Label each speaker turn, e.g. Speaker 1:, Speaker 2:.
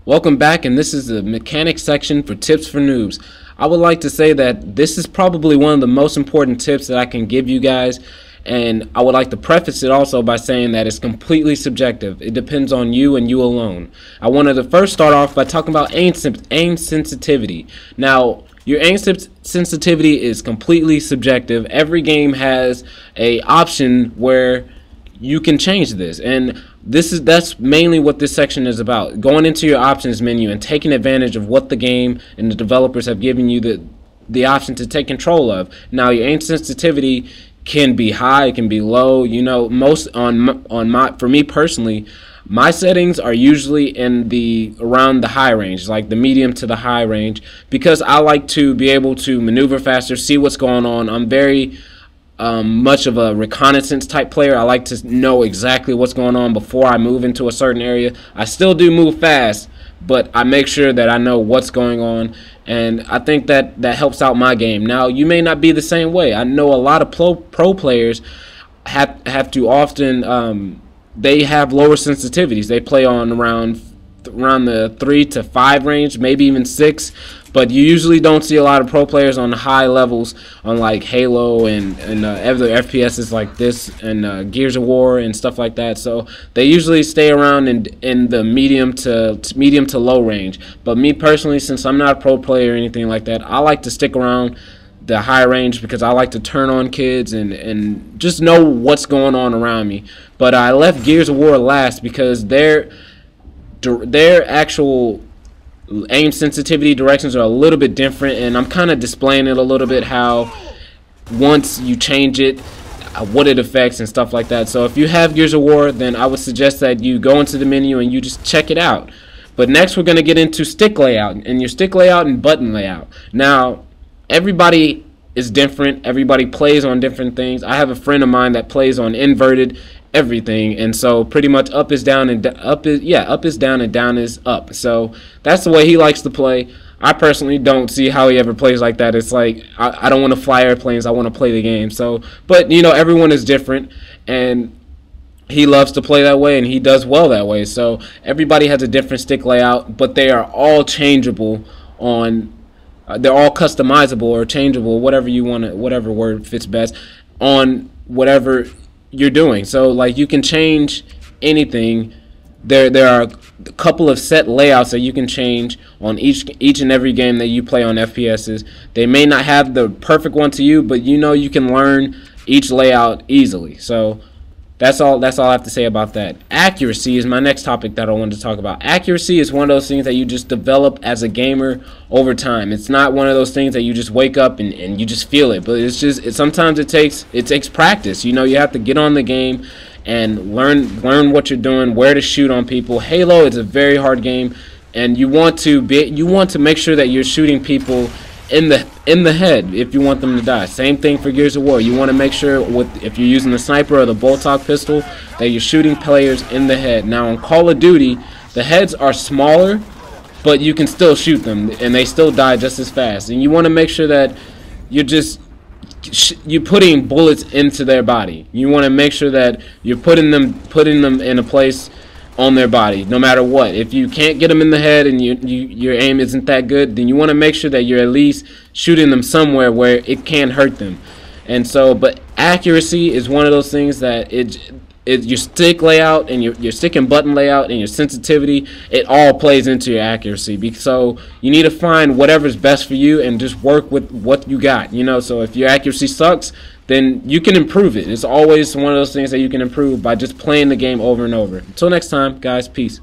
Speaker 1: Welcome back, and this is the mechanics section for tips for noobs. I would like to say that this is probably one of the most important tips that I can give you guys, and I would like to preface it also by saying that it's completely subjective. It depends on you and you alone. I wanted to first start off by talking about aim sensitivity. Now, your aim sensitivity is completely subjective. Every game has an option where you can change this, and that's mainly what this section is about. Going into your options menu and taking advantage of what the game and the developers have given you the option to take control of. Now, your aim sensitivity can be high, it can be low. You know, for me personally, my settings are usually in around the high range, like the medium to the high range, because I like to be able to maneuver faster, see what's going on. I'm very much of a reconnaissance type player. I like to know exactly what's going on before I move into a certain area. I still do move fast, but I make sure that I know what's going on, and I think that helps out my game. Now, you may not be the same way. I know a lot of pro players have to often they have lower sensitivities. They play on around the 3 to 5 range, maybe even 6, but you usually don't see a lot of pro players on the high levels on like Halo and other FPSs like this and Gears of War and stuff like that. So they usually stay around in the medium to low range. But me personally, since I'm not a pro player or anything like that, I like to stick around the high range because I like to turn on kids and just know what's going on around me. But I left Gears of War last because their actual aim sensitivity directions are a little bit different, and I'm kind of displaying it a little bit how once you change it, what it affects and stuff like that. So if you have Gears of War, then I would suggest that you go into the menu and you just check it out. But next we're going to get into stick layout, and your stick layout and button layout. Now, everybody is different. Everybody plays on different things. I have a friend of mine that plays on inverted everything, and so pretty much up is down and up is down and down is up. So that's the way he likes to play. I personally don't see how he ever plays like that. It's like I don't want to fly airplanes, I want to play the game. So, but you know, everyone is different, and he loves to play that way, and he does well that way. So everybody has a different stick layout, but they are all changeable on they're all customizable or changeable, whatever you want to, whatever word fits best on whatever you're doing. So like you can change anything. There are a couple of set layouts that you can change on each and every game that you play on FPSs. They may not have the perfect one to you, but you know you can learn each layout easily. So that's all I have to say about that. Accuracy is my next topic that I wanted to talk about. Accuracy is one of those things that you just develop as a gamer over time. It's not one of those things that you just wake up and you just feel it. But sometimes it takes practice. You know, you have to get on the game and learn what you're doing, where to shoot on people. Halo is a very hard game, and you want to make sure that you're shooting people in the head if you want them to die. Same thing for Gears of War. You want to make sure if you're using the sniper or the bolt-on pistol that you're shooting players in the head. Now on Call of Duty, the heads are smaller, but you can still shoot them and they still die just as fast. And you want to make sure that you're putting bullets into their body. You want to make sure that you're putting them in a place on their body, no matter what. If you can't get them in the head and your aim isn't that good, then you want to make sure that you're at least shooting them somewhere where it can't hurt them. And so, but accuracy is one of those things that your stick layout and your stick and button layout and your sensitivity, it all plays into your accuracy. So you need to find whatever's best for you and just work with what you got. You know, so if your accuracy sucks, then you can improve it. It's always one of those things that you can improve by just playing the game over and over. Until next time, guys, peace.